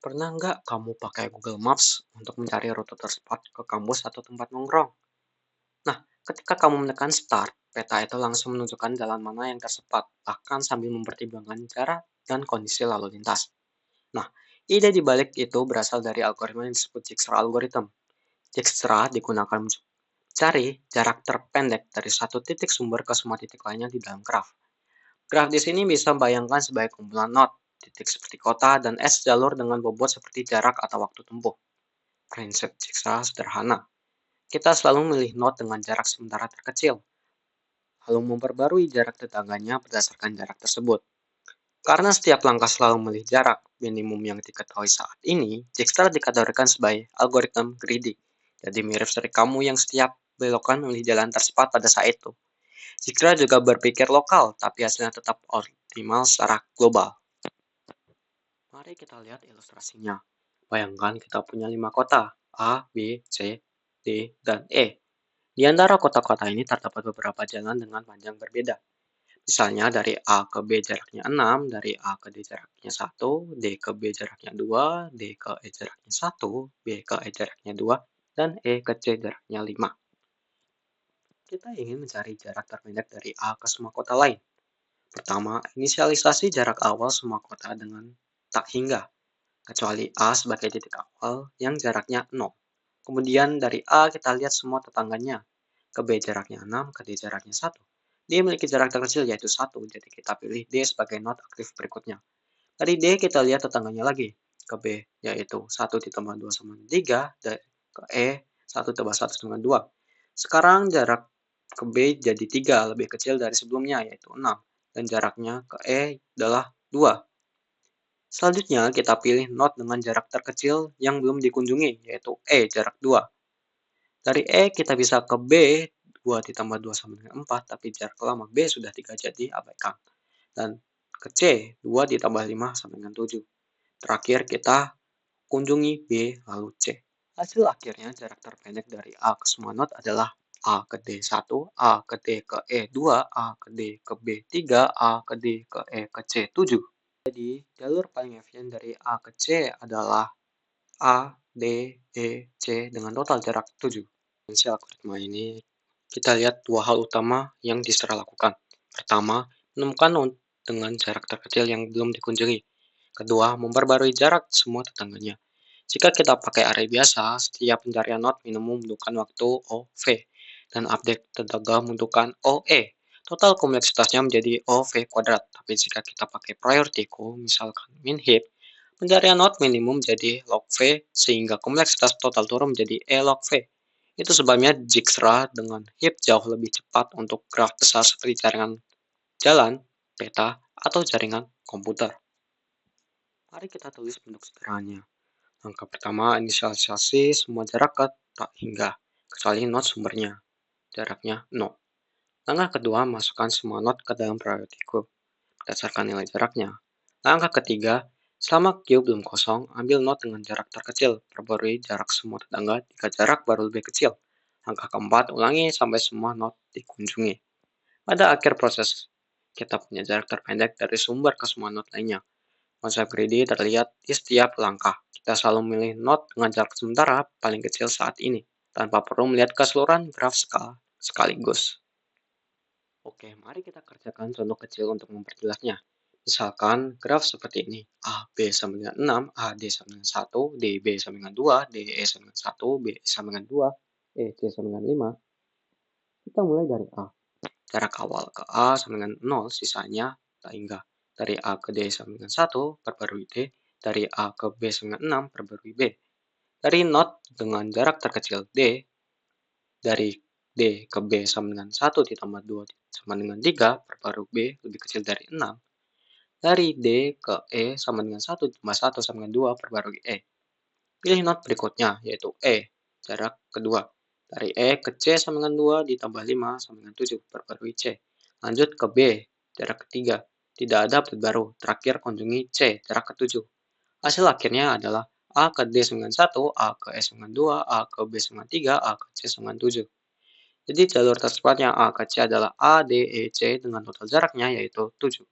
Pernah nggak kamu pakai Google Maps untuk mencari rute tercepat ke kampus atau tempat nongkrong? Nah, ketika kamu menekan Start, peta itu langsung menunjukkan jalan mana yang tercepat, bahkan sambil mempertimbangkan jarak dan kondisi lalu lintas. Nah, ide di balik itu berasal dari algoritma yang disebut Dijkstra algorithm. Dijkstra digunakan untuk mencari jarak terpendek dari satu titik sumber ke semua titik lainnya di dalam graf. Graf di sini bisa bayangkan sebagai kumpulan not, titik seperti kota, dan S jalur dengan bobot seperti jarak atau waktu tempuh. Prinsip jigsaw sederhana. Kita selalu memilih not dengan jarak sementara terkecil, lalu memperbarui jarak tetangganya berdasarkan jarak tersebut. Karena setiap langkah selalu memilih jarak minimum yang diketahui saat ini, Dijkstra dikategorikan sebagai algoritma greedy. Jadi mirip seperti kamu yang setiap belokan memilih jalan tercepat pada saat itu. Dijkstra juga berpikir lokal, tapi hasilnya tetap optimal secara global. Mari kita lihat ilustrasinya. Bayangkan kita punya 5 kota, A, B, C, D, dan E. Di antara kota-kota ini terdapat beberapa jalan dengan panjang berbeda. Misalnya dari A ke B jaraknya 6, dari A ke D jaraknya 1, D ke B jaraknya 2, D ke E jaraknya 1, B ke E jaraknya 2, dan E ke C jaraknya 5. Kita ingin mencari jarak terpendek dari A ke semua kota lain. Pertama, inisialisasi jarak awal semua kota dengan tak hingga, kecuali A sebagai titik awal yang jaraknya 0. Kemudian dari A kita lihat semua tetangganya, ke B jaraknya 6, ke D jaraknya 1. D memiliki jarak terkecil yaitu 1, jadi kita pilih D sebagai not aktif berikutnya. Dari D kita lihat tetangganya lagi, ke B yaitu 1 ditambah 2 sama dengan 3, dan ke E 1 tambah 1 sama dengan 2. Sekarang jarak ke B jadi 3, lebih kecil dari sebelumnya yaitu 6, dan jaraknya ke E adalah 2. Selanjutnya, kita pilih not dengan jarak terkecil yang belum dikunjungi, yaitu E, jarak 2. Dari E, kita bisa ke B, 2 ditambah 2 sama dengan 4, tapi jarak lama B sudah 3, jadi abaikan. Dan ke C, 2 ditambah 5 sama dengan 7. Terakhir, kita kunjungi B, lalu C. Hasil akhirnya, jarak terpendek dari A ke semua not adalah A ke D1, A ke D ke E2, A ke D ke B3, A ke D ke E ke C7. Jadi, jalur paling efisien dari A ke C adalah A, D, E, C dengan total jarak 7. Dari algoritma ini, kita lihat dua hal utama yang Dijkstra lakukan. Pertama, menemukan not dengan jarak terkecil yang belum dikunjungi. Kedua, memperbarui jarak semua tetangganya. Jika kita pakai array biasa, setiap pencarian not minimum membutuhkan waktu OV, dan update tetangga membutuhkan OE. Total kompleksitasnya menjadi OV kuadrat. Tapi jika kita pakai priority queue, misalkan min heap, pencarian not minimum jadi log V, sehingga kompleksitas total turun menjadi E log V. Itu sebabnya Dijkstra dengan heap jauh lebih cepat untuk graf besar seperti jaringan jalan, peta, atau jaringan komputer. Mari kita tulis bentuk sederhananya. Langkah pertama, inisialisasi semua jarak ke tak hingga, kecuali not sumbernya, jaraknya 0. Langkah kedua, masukkan semua not ke dalam priority queue, berdasarkan nilai jaraknya. Langkah ketiga, selama queue belum kosong, ambil not dengan jarak terkecil, perbarui jarak semua tetangga jika jarak baru lebih kecil. Langkah keempat, ulangi sampai semua not dikunjungi. Pada akhir proses, kita punya jarak terpendek dari sumber ke semua not lainnya. Konsep greedy terlihat di setiap langkah. Kita selalu memilih not dengan jarak sementara paling kecil saat ini, tanpa perlu melihat keseluruhan graf skala sekaligus. Oke, mari kita kerjakan contoh kecil untuk memperjelasnya. Misalkan graf seperti ini, A, B sama dengan 6, A, D sama dengan 1, D, B sama dengan 2, D, E sama dengan 1, B, E sama dengan 2, E, C sama dengan 5. Kita mulai dari A. Jarak awal ke A sama dengan 0, sisanya tak hingga. Dari A ke D sama dengan 1, perbarui D. Dari A ke B sama dengan 6, perbarui B. Dari not dengan jarak terkecil D, dari D ke B sama dengan 1 ditambah 2 sama dengan 3, perbarui B lebih kecil dari 6. Dari D ke E sama dengan 1 ditambah 1 sama dengan 2, perbarui E. Pilih not berikutnya, yaitu E, jarak kedua. Dari E ke C sama dengan 2 ditambah 5 sama dengan 7, perbarui C. Lanjut ke B, jarak ketiga. Tidak ada update baru. Terakhir kunjungi C, jarak ketujuh. Hasil akhirnya adalah A ke D sama dengan 1, A ke E sama dengan 2, A ke B sama dengan 3, A ke C sama dengan 7. Jadi jalur tercepatnya A ke C adalah A, D, E, C dengan total jaraknya yaitu 7.